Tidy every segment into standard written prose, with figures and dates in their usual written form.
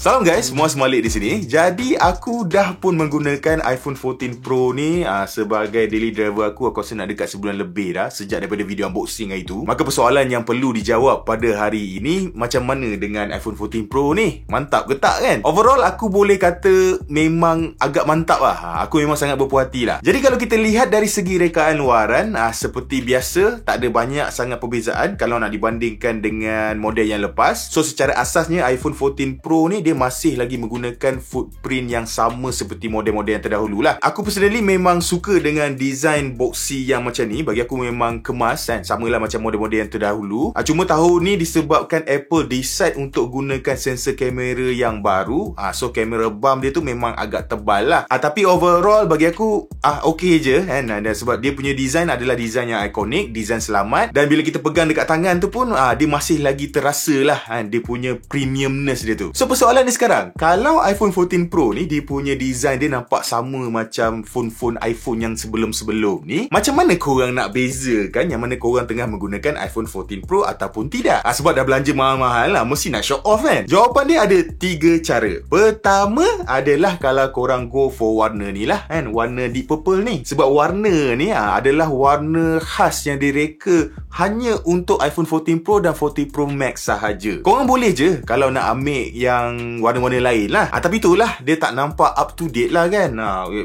Salam guys, Muaz Malik di sini. Jadi aku dah pun menggunakan iPhone 14 Pro ni sebagai daily driver aku rasa nak dekat sebulan lebih dah sejak daripada video unboxing hari tu. Maka persoalan yang perlu dijawab pada hari ini, macam mana dengan iPhone 14 Pro ni? Mantap ke tak kan? Overall aku boleh kata memang agak mantap lah. Aku memang sangat berpuas hati lah. Jadi kalau kita lihat dari segi rekaan luaran, seperti biasa tak ada banyak sangat perbezaan kalau nak dibandingkan dengan model yang lepas. So secara asasnya iPhone 14 Pro ni dia masih lagi menggunakan footprint yang sama seperti model-model yang terdahulu lah. Aku personally memang suka dengan design boxy yang macam ni. Bagi aku memang kemas kan, samalah macam model-model yang terdahulu. Cuma tahun ni disebabkan Apple decide untuk gunakan sensor kamera yang baru. So kamera bump dia tu memang agak tebal lah. Tapi overall bagi aku okay je kan. Dan sebab dia punya design adalah design yang ikonik, design selamat. Dan bila kita pegang dekat tangan tu pun dia masih lagi terasa lah dia punya premiumness dia tu. So persoalan ni sekarang, kalau iPhone 14 Pro ni dia punya design dia nampak sama macam phone-phone iPhone yang sebelum-sebelum ni, macam mana korang nak bezakan yang mana korang tengah menggunakan iPhone 14 Pro ataupun tidak? Sebab dah belanja mahal-mahal lah, mesti nak show off kan? Jawapan dia ada 3 cara. Pertama adalah kalau korang go for warna ni lah kan, warna deep purple ni. Sebab warna ni adalah warna khas yang direka hanya untuk iPhone 14 Pro dan 14 Pro Max sahaja. Korang boleh je kalau nak ambil yang warna-warna lain lah. Tapi itulah, dia tak nampak up to date lah kan.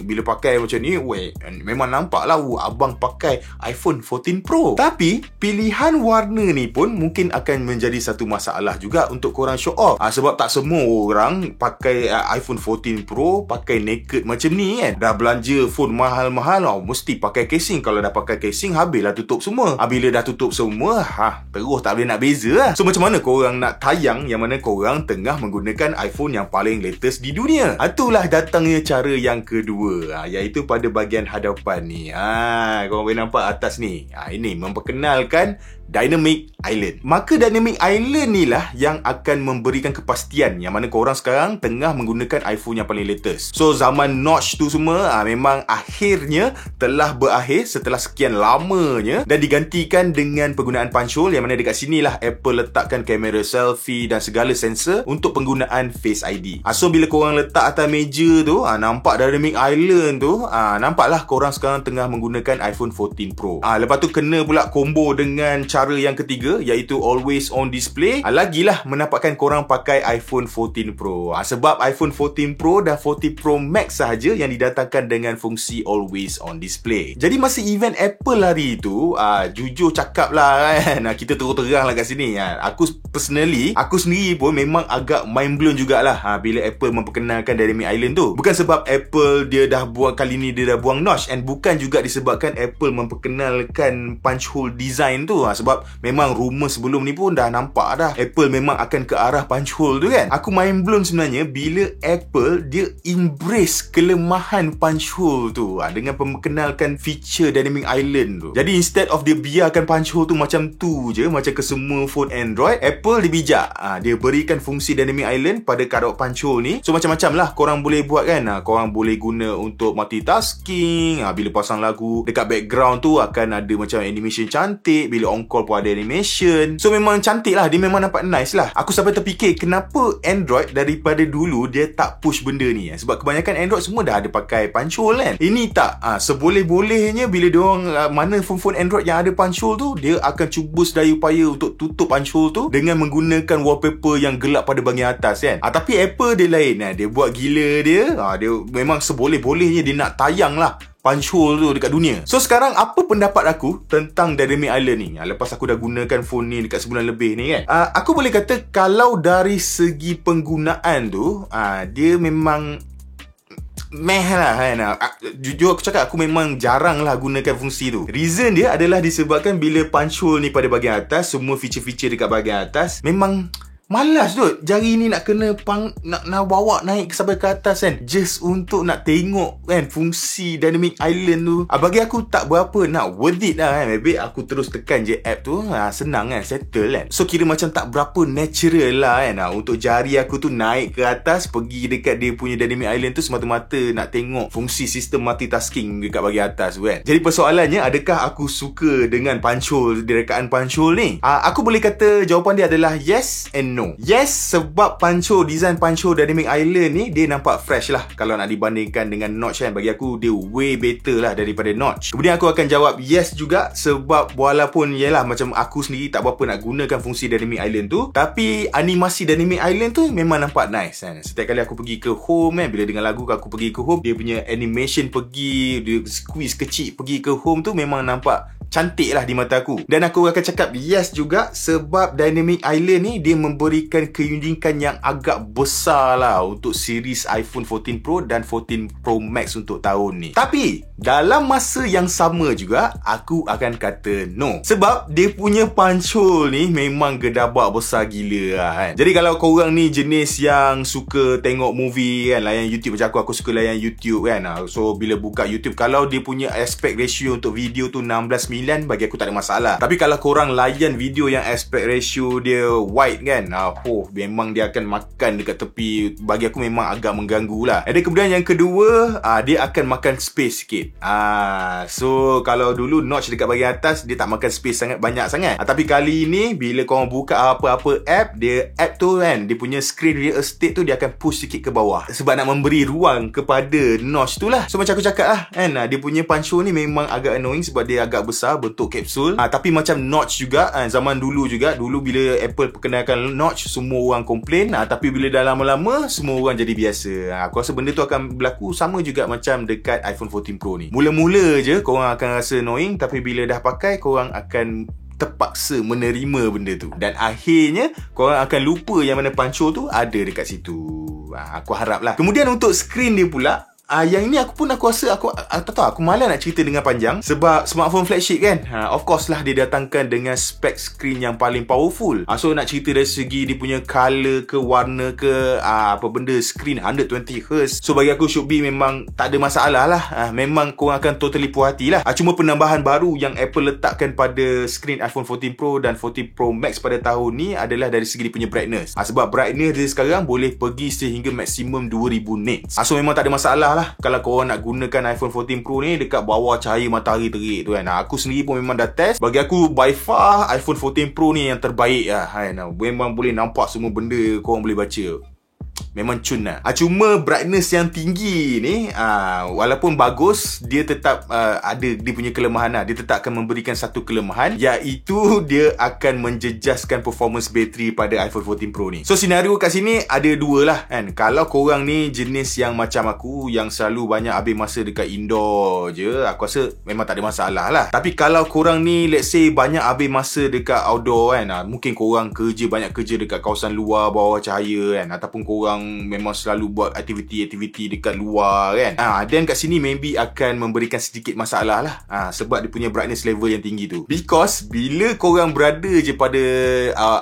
Bila pakai macam ni, memang nampak lah abang pakai iPhone 14 Pro. Tapi pilihan warna ni pun mungkin akan menjadi satu masalah juga untuk korang show off. Sebab tak semua orang pakai iPhone 14 Pro pakai naked macam ni kan. Dah belanja phone mahal-mahal, mesti pakai casing. Kalau dah pakai casing, habislah tutup semua. Bila dah tutup semua, terus tak boleh nak beza lah. So macam mana korang nak tayang yang mana korang tengah menggunakan iPhone yang paling latest di dunia? Itulah datangnya cara yang kedua, iaitu pada bahagian hadapan ni. Korang boleh nampak atas ni. Ini memperkenalkan Dynamic Island. Maka Dynamic Island ni lah yang akan memberikan kepastian yang mana korang sekarang tengah menggunakan iPhone yang paling latest. So zaman notch tu semua memang akhirnya telah berakhir setelah sekian lamanya dan digantikan dengan penggunaan punch hole, yang mana dekat sini lah Apple letakkan kamera selfie dan segala sensor untuk penggunaan Face ID. So bila korang letak atas meja tu, nampak Dynamic Island tu, nampaklah korang sekarang tengah menggunakan iPhone 14 Pro. Lepas tu kena pula combo dengan cara yang ketiga, iaitu always on display. Lagilah menampakkan korang pakai iPhone 14 Pro. Sebab iPhone 14 Pro dan 14 Pro Max sahaja yang didatangkan dengan fungsi always on display. Jadi masa event Apple hari tu, jujur cakap lah kan, kita terang lah kat sini. Aku personally, aku sendiri pun memang agak mind blown jugalah bila Apple memperkenalkan Dynamic Island tu. Bukan sebab Apple dia dah buang kali ni dia dah buang notch, and bukan juga disebabkan Apple memperkenalkan punch hole design tu. Sebab memang rumor sebelum ni pun dah nampak dah Apple memang akan ke arah punch hole tu kan. Aku mind blown sebenarnya bila Apple dia embrace kelemahan punch hole tu dengan memperkenalkan feature Dynamic Island tu. Jadi instead of dia biarkan punch hole tu macam tu je, macam ke semua phone Android, Apple dia bijak. Dia berikan fungsi Dynamic Island pada karak punch hole ni. So macam-macam lah korang boleh buat kan. Korang boleh guna untuk multitasking. Bila pasang lagu, dekat background tu akan ada macam animation cantik. Bila on call pun ada animation. So memang cantik lah. Dia memang nampak nice lah. Aku sampai terfikir kenapa Android daripada dulu dia tak push benda ni. Sebab kebanyakan Android semua dah ada pakai punch hole kan. Ini tak. Seboleh-bolehnya bila diorang mana phone-phone Android yang ada punch hole tu, dia akan cuba sedaya upaya untuk tutup punch hole tu dengan menggunakan wallpaper yang gelap pada bahagian atas kan. Tapi Apple dia lain. Dia buat gila dia. Dia memang seboleh-bolehnya dia nak tayang lah punch hole tu dekat dunia. So sekarang apa pendapat aku tentang Dynamic Island ni? Lepas aku dah gunakan phone ni dekat sebulan lebih ni kan, aku boleh kata kalau dari segi penggunaan tu, dia memang meh lah kan. Jujur aku cakap, aku memang jarang lah gunakan fungsi tu. Reason dia adalah disebabkan bila punch hole ni pada bahagian atas, semua feature-feature dekat bahagian atas, memang malas tu. Jari ni nak kena nak bawa naik sampai ke atas kan, just untuk nak tengok kan fungsi Dynamic Island tu. Bagi aku tak berapa nak worth it lah kan. Maybe aku terus tekan je app tu, senang kan, settle kan. So kira macam tak berapa natural lah kan. Untuk jari aku tu naik ke atas, pergi dekat dia punya Dynamic Island tu semata-mata nak tengok fungsi sistem multitasking dekat bahagian atas tu kan. Jadi persoalannya, adakah aku suka dengan punch hole, rekaan punch hole ni? Aku boleh kata jawapan dia adalah yes and no. no. Yes, sebab design pancho Dynamic Island ni dia nampak fresh lah kalau nak dibandingkan dengan Notch kan. Bagi aku dia way better lah daripada Notch. Kemudian aku akan jawab yes juga, sebab walaupun yelah macam aku sendiri tak berapa nak gunakan fungsi Dynamic Island tu, tapi animasi Dynamic Island tu memang nampak nice kan. Setiap kali aku pergi ke home bila dengar lagu aku pergi ke home, dia punya animation pergi, dia squeeze kecil pergi ke home tu memang nampak cantik lah di mata aku. Dan aku akan cakap yes juga, sebab Dynamic Island ni dia memberikan keunikan yang agak besar lah untuk series iPhone 14 Pro dan 14 Pro Max untuk tahun ni. Tapi dalam masa yang sama juga aku akan kata no, sebab dia punya pancho ni memang gedabak besar gila lah kan. Jadi kalau korang ni jenis yang suka tengok movie kan, layan YouTube macam aku suka layan YouTube kan. So bila buka YouTube, kalau dia punya aspect ratio untuk video tu 16:9, bagi aku tak ada masalah. Tapi kalau korang layan video yang aspect ratio dia wide kan, memang dia akan makan dekat tepi. Bagi aku memang agak mengganggu lah. Dan kemudian yang kedua, dia akan makan space sikit. So kalau dulu Notch dekat bahagian atas dia tak makan space banyak sangat. Tapi kali ni bila korang buka apa-apa app, app tu kan, dia punya screen real estate tu dia akan push sikit ke bawah, sebab nak memberi ruang kepada Notch tu lah. So macam aku cakap lah kan, dia punya pancho ni memang agak annoying sebab dia agak besar bentuk kapsul. Tapi macam Notch juga zaman dulu bila Apple perkenalkan Notch, semua orang komplain. Tapi bila dah lama-lama semua orang jadi biasa. Aku rasa benda tu akan berlaku sama juga macam dekat iPhone 14 Pro ni. Mula-mula je korang akan rasa annoying, tapi bila dah pakai korang akan terpaksa menerima benda tu. Dan akhirnya korang akan lupa yang mana pancho tu ada dekat situ. Aku harap lah. Kemudian untuk skrin dia pula, yang ini aku rasa aku tak tahu, aku malas nak cerita dengan panjang sebab smartphone flagship kan. Of course lah dia datangkan dengan spek screen yang paling powerful. So nak cerita dari segi dia punya color ke warna ke apa benda, screen 120Hz. So bagi aku should be memang tak ada masalah lah. Memang korang akan totally puas hati lah. Cuma penambahan baru yang Apple letakkan pada screen iPhone 14 Pro dan 14 Pro Max pada tahun ni adalah dari segi dia punya brightness. Sebab brightness dia sekarang boleh pergi sehingga maksimum 2000 nits. So memang tak ada masalah lah kalau korang nak gunakan iPhone 14 Pro ni dekat bawah cahaya matahari terik tu kan. Aku sendiri pun memang dah test. Bagi aku by far iPhone 14 Pro ni yang terbaik lah kan. Memang boleh nampak semua benda korang boleh baca. Memang cun lah. Cuma brightness yang tinggi ni walaupun bagus, dia tetap ada dia punya kelemahan lah. Dia tetap akan memberikan satu kelemahan, iaitu dia akan menjejaskan performance bateri pada iPhone 14 Pro ni. So senario kat sini ada dua lah kan. Kalau korang ni jenis yang macam aku, yang selalu banyak habis masa dekat indoor je, aku rasa memang tak ada masalah lah. Tapi kalau korang ni let's say banyak habis masa dekat outdoor kan, mungkin korang banyak kerja dekat kawasan luar bawah cahaya kan, ataupun korang memang selalu buat aktiviti-aktiviti dekat luar kan. Dan kat sini maybe akan memberikan sedikit masalah lah. Sebab dia punya brightness level yang tinggi tu. Because bila korang berada je pada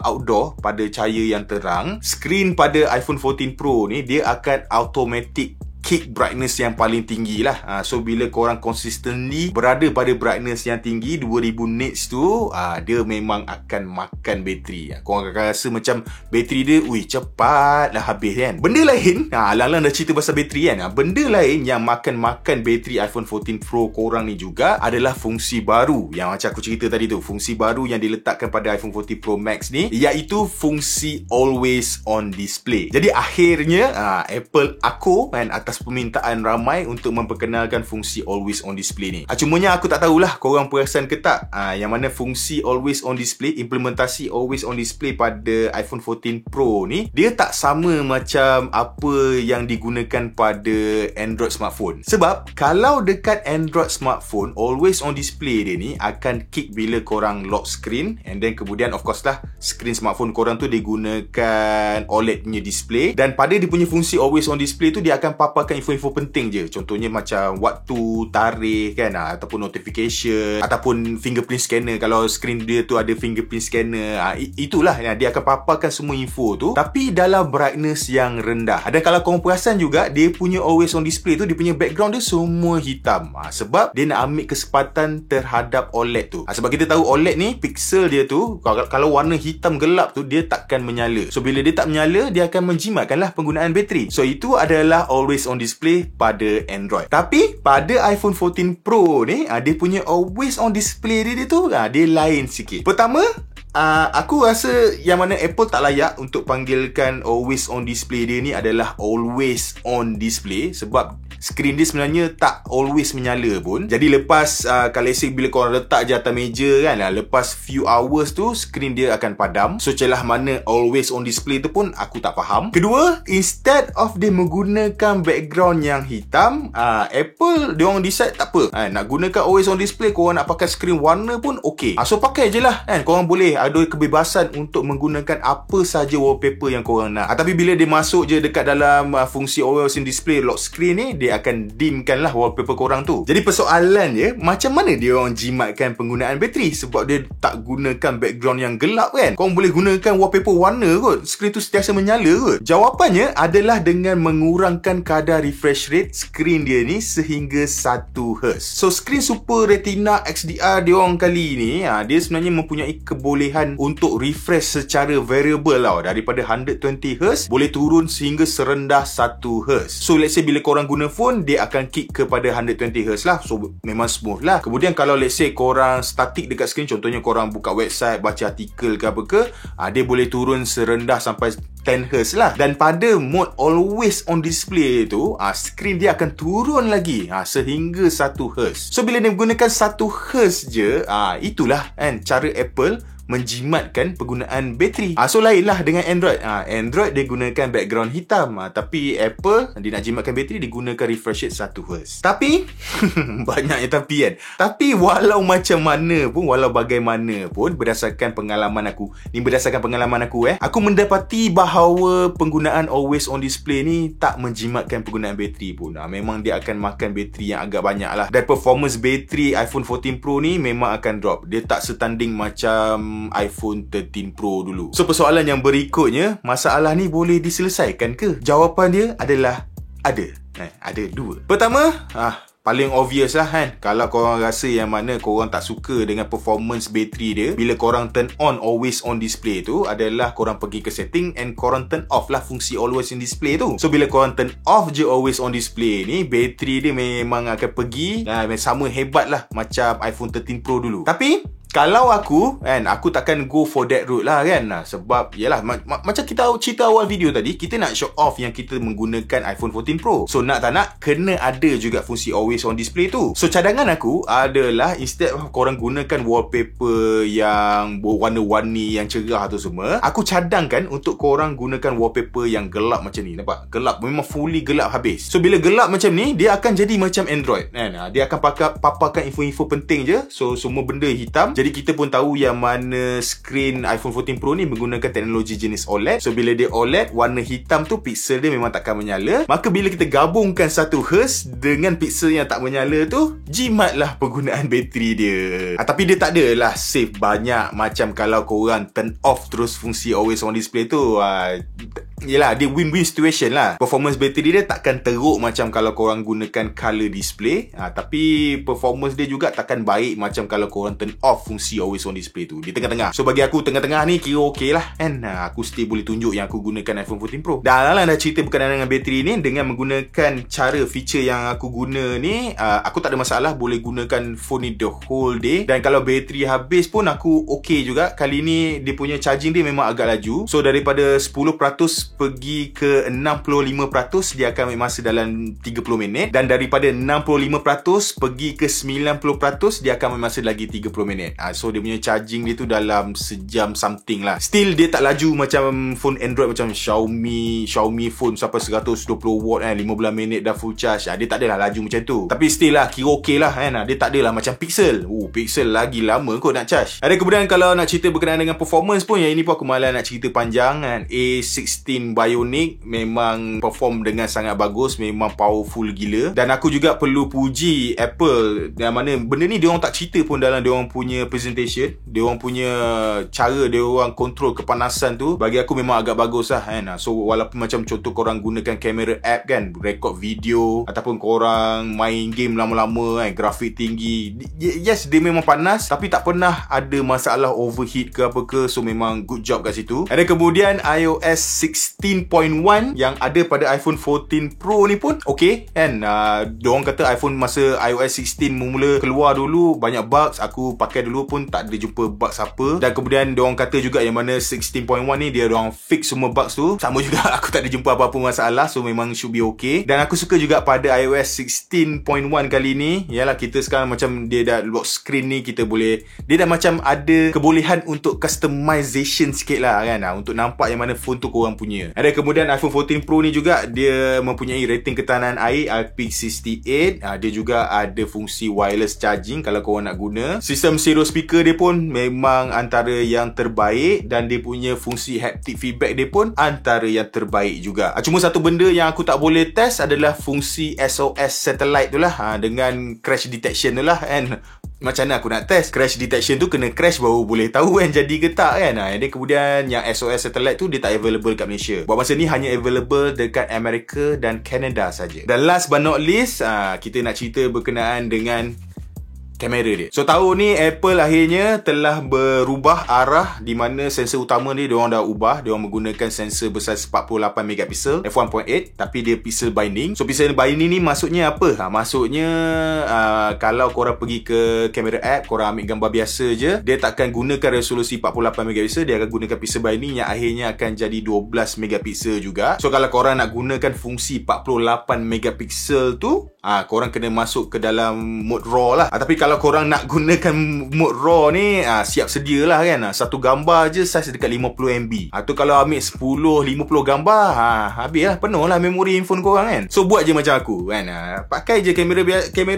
outdoor, pada cahaya yang terang, screen pada iPhone 14 Pro ni dia akan automatic kick brightness yang paling tinggi lah. So bila korang consistently berada pada brightness yang tinggi 2000 nits tu, dia memang akan makan bateri. Korang akan rasa macam bateri dia cepat lah habis kan. Benda lain, alang-alang dah cerita pasal bateri kan, benda lain yang makan bateri iPhone 14 Pro korang ni juga adalah fungsi baru yang macam aku cerita tadi tu. Fungsi baru yang diletakkan pada iPhone 14 Pro Max ni, iaitu fungsi always on display. Jadi akhirnya Apple aku kan atas permintaan ramai untuk memperkenalkan fungsi always on display ni. Cumanya aku tak tahulah korang perasan ke tak, yang mana fungsi always on display, implementasi always on display pada iPhone 14 Pro ni, dia tak sama macam apa yang digunakan pada Android smartphone. Sebab kalau dekat Android smartphone, always on display dia ni akan kick bila korang lock screen, and then kemudian of course lah screen smartphone korang tu digunakan OLED punya display, dan pada dia punya fungsi always on display tu dia akan paparkan info-info penting je. Contohnya macam waktu, tarikh kan, ataupun notification, ataupun fingerprint scanner. Kalau screen dia tu ada fingerprint scanner, itulah dia akan paparkan semua info tu, tapi dalam brightness yang rendah. Dan kalau korang perasan juga, dia punya always on display tu, dia punya background dia semua hitam. Sebab dia nak ambil kesempatan terhadap OLED tu. Sebab kita tahu OLED ni pixel dia tu kalau warna hitam gelap tu dia takkan menyala. So bila dia tak menyala, dia akan menjimatkanlah penggunaan bateri. So itu adalah always on display pada Android. Tapi pada iPhone 14 Pro ni, dia punya always on display dia tu dia lain sikit. Pertama, Aku rasa yang mana Apple tak layak untuk panggilkan always on display dia ni adalah always on display, sebab skrin dia sebenarnya tak always menyala pun. Jadi lepas kalau say bila korang letak je atas meja kan, lepas few hours tu skrin dia akan padam. So celah mana always on display tu pun aku tak faham. Kedua, instead of dia menggunakan background yang hitam, Apple dia orang decide tak apa, nak gunakan always on display, korang nak pakai skrin warna pun okey. So pakai je lah kan. Korang boleh ada kebebasan untuk menggunakan apa saja wallpaper yang korang nak. Tapi bila dia masuk je dekat dalam fungsi always on display lock screen ni, dia akan dimkan lah wallpaper korang tu. Jadi persoalannya, macam mana dia orang jimatkan penggunaan bateri? Sebab dia tak gunakan background yang gelap kan. Korang boleh gunakan wallpaper warna kot, skrin tu sentiasa menyala kot. Jawapannya adalah dengan mengurangkan kadar refresh rate skrin dia ni sehingga 1 Hz. So skrin Super Retina XDR dia orang kali ni, dia sebenarnya mempunyai kebolehan untuk refresh secara variable tau. Daripada 120Hz boleh turun sehingga serendah 1Hz. So let's say bila korang guna phone, dia akan kick kepada 120Hz lah. So memang smooth lah. Kemudian kalau let's say korang static dekat skrin, contohnya korang buka website, baca artikel ke apa ke, dia boleh turun serendah sampai 10Hz lah. Dan pada mode always on display tu, skrin dia akan turun lagi sehingga 1Hz. So bila dia menggunakan 1Hz je, itulah kan cara Apple menjimatkan penggunaan bateri. So lain lah dengan Android. Android dia gunakan background hitam, tapi Apple dia nak jimatkan bateri, dia gunakan refresh rate 1Hz. Tapi banyaknya tapi kan. Tapi walau macam mana pun, walau bagaimana pun, berdasarkan pengalaman aku aku mendapati bahawa penggunaan always on display ni tak menjimatkan penggunaan bateri pun. Memang dia akan makan bateri yang agak banyak lah. Dan performance bateri iPhone 14 Pro ni memang akan drop. Dia tak setanding macam iPhone 13 Pro dulu. So persoalan yang berikutnya, masalah ni boleh diselesaikan ke? Jawapan dia adalah ada. Ada dua. Pertama, paling obvious lah kan. Kalau korang rasa yang mana korang tak suka dengan performance bateri dia, bila korang turn on always on display tu adalah korang pergi ke setting and korang turn off lah fungsi always on display tu. So bila korang turn off je always on display ni, bateri dia memang akan pergi sama hebat lah macam iPhone 13 Pro dulu. Tapi kalau aku takkan go for that route lah kan. Sebab yalah, macam kita cerita awal video tadi, kita nak show off yang kita menggunakan iPhone 14 Pro. So nak tak nak, kena ada juga fungsi always on display tu. So cadangan aku adalah, instead of korang gunakan wallpaper yang warna-warni yang cerah tu semua, aku cadangkan untuk korang gunakan wallpaper yang gelap macam ni. Nampak? Gelap, memang fully gelap habis. So bila gelap macam ni, dia akan jadi macam Android kan. Dia akan paparkan info-info penting je. So semua benda hitam. Jadi kita pun tahu yang mana skrin iPhone 14 Pro ni menggunakan teknologi jenis OLED. So bila dia OLED, warna hitam tu pixel dia memang takkan menyala. Maka bila kita gabungkan 1Hz dengan pixel yang tak menyala tu, jimatlah penggunaan bateri dia. Tapi dia tak adalah save banyak macam kalau korang turn off terus fungsi always on display tu. Yelah, dia win-win situation lah. Performance bateri dia takkan teruk macam kalau korang gunakan color display, tapi performance dia juga takkan baik macam kalau korang turn off fungsi always on display tu. Di tengah-tengah. So bagi aku, tengah-tengah ni kira okey lah kan. Aku still boleh tunjuk yang aku gunakan iPhone 14 Pro. Dah cerita berkenaan dengan bateri ni. Dengan menggunakan cara feature yang aku guna ni, aku tak ada masalah. Boleh gunakan phone ni the whole day. Dan kalau bateri habis pun aku okey juga. Kali ni dia punya charging dia memang agak laju. So daripada 10% pergi ke 65%, dia akan ambil masa dalam 30 minit. Dan daripada 65% pergi ke 90%, dia akan ambil masa lagi 30 minit. So dia punya charging dia tu dalam sejam something lah. Still dia tak laju macam phone Android macam Xiaomi phone sampai 120 watt 15 minit dah full charge. Dia tak adalah laju macam tu. Tapi still lah, kira okey lah kan. Dia tak adalah macam Pixel. Pixel lagi lama kot nak charge. Kemudian kalau nak cerita berkenaan dengan performance pun, yang ini pun aku malas nak cerita panjang kan. A16 Bionic memang perform dengan sangat bagus, memang powerful gila. Dan aku juga perlu puji Apple, yang mana benda ni diorang tak cerita pun dalam diorang punya presentation. Diorang punya cara diorang kontrol kepanasan tu, bagi aku memang agak bagus lah kan. So walaupun macam contoh korang gunakan kamera app kan, record video, ataupun korang main game lama-lama kan, grafik tinggi, yes dia memang panas, tapi tak pernah ada masalah overheat ke apa ke. So memang good job kat situ. Ada kemudian iOS 16.1 yang ada pada iPhone 14 Pro ni pun okey kan. Diorang kata iPhone masa iOS 16 mula keluar dulu banyak bugs, aku pakai dulu pun tak ada jumpa bugs apa. Dan kemudian diorang kata juga yang mana 16.1 ni diorang fix semua bugs tu, sama juga aku tak ada jumpa apa-apa masalah, so memang should be okay. Dan aku suka juga pada iOS 16.1 kali ni, yalah kita sekarang macam dia dah lock screen ni, kita boleh, dia dah macam ada kebolehan untuk customization sikit lah kan, untuk nampak yang mana phone tu korang punya. Ada kemudian iPhone 14 Pro ni juga dia mempunyai rating ketahanan air IP68. Dia juga ada fungsi wireless charging kalau korang nak guna. Sistem stereo speaker dia pun memang antara yang terbaik, dan dia punya fungsi haptic feedback dia pun antara yang terbaik juga. Cuma satu benda yang aku tak boleh test adalah fungsi SOS satellite tu lah, dengan crash detection tu lah kan. Macam mana aku nak test? Crash detection tu kena crash baru boleh tahu kan jadi ke tak kan. Dan kemudian yang SOS satellite tu dia tak available kat Malaysia. Buat masa ni hanya available dekat Amerika dan Canada saja. Dan last but not least, kita nak cerita berkenaan dengan kamera dia. So tahun ni Apple akhirnya telah berubah arah, di mana sensor utama ni diorang dah ubah. Diorang menggunakan sensor bersaiz 48 megapiksel f1.8 tapi dia pixel binding. So pixel binding ni maksudnya apa? Maksudnya kalau korang pergi ke kamera app, korang ambil gambar biasa je, dia takkan gunakan resolusi 48 megapiksel, dia akan gunakan pixel binding yang akhirnya akan jadi 12 megapiksel juga. So kalau korang nak gunakan fungsi 48 megapiksel tu, korang kena masuk ke dalam mode RAW lah. Tapi kalau korang nak gunakan mode RAW ni, siap sedialah kan. Satu gambar je saiz dekat 50 MB. Tu kalau ambil 10-50 gambar, habis lah, penuh lah memori handphone korang kan. So buat je macam aku kan. Pakai je kamera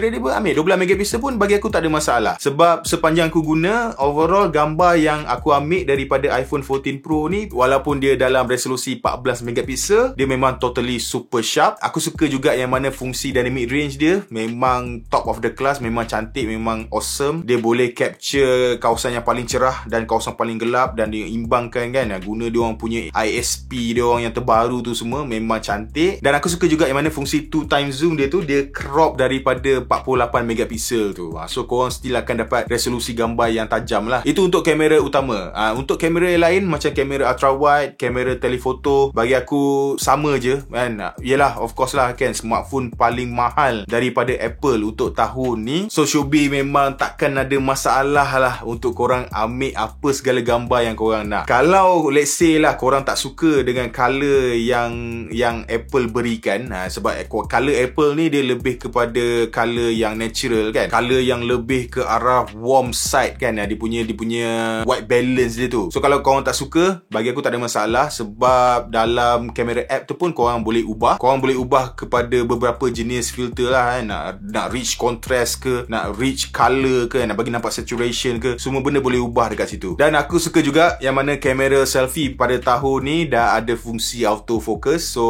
dia pun ambil 12 megapiksel pun bagi aku tak ada masalah. Sebab sepanjang aku guna, overall gambar yang aku ambil daripada iPhone 14 Pro ni, walaupun dia dalam resolusi 14 megapiksel, dia memang totally super sharp. Aku suka juga yang mana fungsi dynamic range dia memang top of the class, memang cantik, memang awesome. Dia boleh capture kawasan yang paling cerah dan kawasan paling gelap, dan dia imbangkan kan. Guna dia orang punya ISP dia orang yang terbaru tu semua memang cantik. Dan aku suka juga yang mana fungsi 2x zoom dia tu, dia crop daripada 48 megapiksel tu. So korang still akan dapat resolusi gambar yang tajam lah. Itu untuk kamera utama. Untuk kamera lain macam kamera ultra wide, kamera telefoto, bagi aku sama je kan. Yelah of course lah kan, smartphone paling mahal daripada Apple untuk tahun ni. So should be memang takkan ada masalah lah untuk korang ambil apa segala gambar yang korang nak. Kalau let's say lah korang tak suka dengan color yang Apple berikan, sebab color Apple ni dia lebih kepada color yang natural kan, color yang lebih ke arah warm side kan. Dia punya white balance dia tu. So kalau korang tak suka, bagi aku tak ada masalah, sebab dalam kamera app tu pun korang boleh ubah. Korang boleh ubah kepada beberapa jenis filter lah kan. Nak rich contrast ke, nak rich color ke, nak bagi nampak saturation ke, semua benda boleh ubah dekat situ. Dan aku suka juga yang mana kamera selfie pada tahun ni dah ada fungsi autofocus. So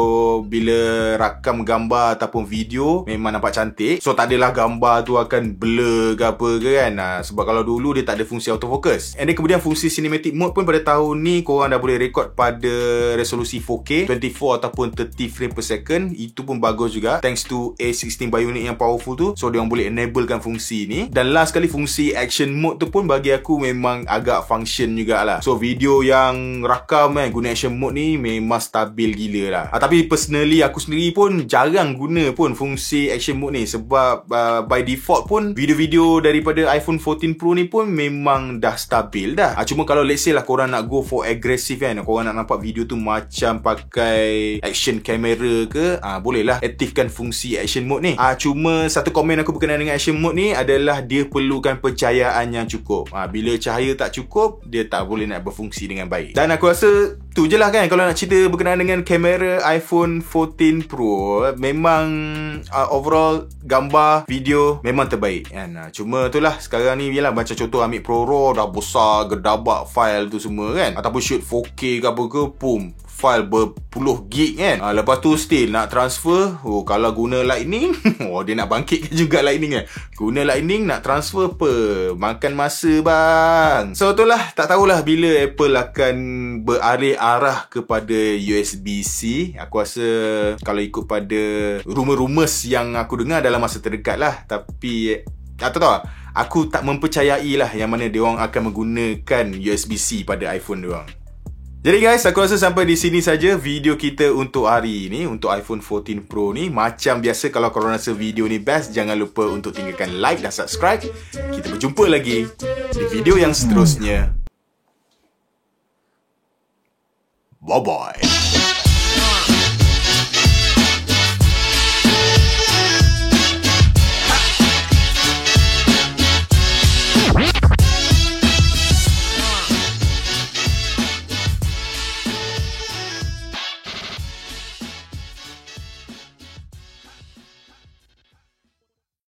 bila rakam gambar ataupun video memang nampak cantik. So tak adalah gambar tu akan blur ke apa ke kan. Sebab kalau dulu dia tak ada fungsi autofocus. And then kemudian fungsi cinematic mode pun pada tahun ni korang dah boleh record pada resolusi 4K 24 ataupun 30 frame per second. Itu pun bagus juga, thanks to A16 Bionic yang powerful tu. So diorang boleh enablekan fungsi ni. Dan last kali fungsi action mode tu pun bagi aku memang agak function jugalah. So video yang rakam kan guna action mode ni memang stabil gila lah. Tapi personally aku sendiri pun jarang guna pun fungsi action mode ni, sebab by default pun video-video daripada iPhone 14 Pro ni pun memang dah stabil dah. Cuma kalau let's say lah korang nak go for aggressive kan, korang nak nampak video tu macam pakai action camera ke, boleh lah aktifkan fungsi action mode ni. Cuma satu komen aku berkenaan dengan action mode ni adalah dia perlukan pencahayaan yang cukup. Bila cahaya tak cukup, dia tak boleh nak berfungsi dengan baik. Dan aku rasa tu je lah kan kalau nak cerita berkenaan dengan kamera iPhone 14 Pro. Memang overall gambar, video memang terbaik kan. Cuma tu lah sekarang ni, yelah macam contoh ambil ProRAW dah besar gedabak file tu semua kan, ataupun shoot 4K ke apa ke, boom, file berpuluh gig kan. Lepas tu still nak transfer, kalau guna Lightning dia nak bangkitkan juga Lightning kan. Guna Lightning nak transfer apa, makan masa bang. So tu lah, tak tahulah bila Apple akan beralih arah kepada USB-C. Aku rasa kalau ikut pada rumors yang aku dengar dalam masa terdekat lah. Tapi tak tahu, aku tak mempercayai lah yang mana diorang akan menggunakan USB-C pada iPhone diorang. Jadi guys, aku rasa sampai di sini saja video kita untuk hari ini, untuk iPhone 14 Pro ni. Macam biasa, kalau korang rasa video ni best, jangan lupa untuk tinggalkan like dan subscribe. Kita berjumpa lagi di video yang seterusnya. Bye-bye.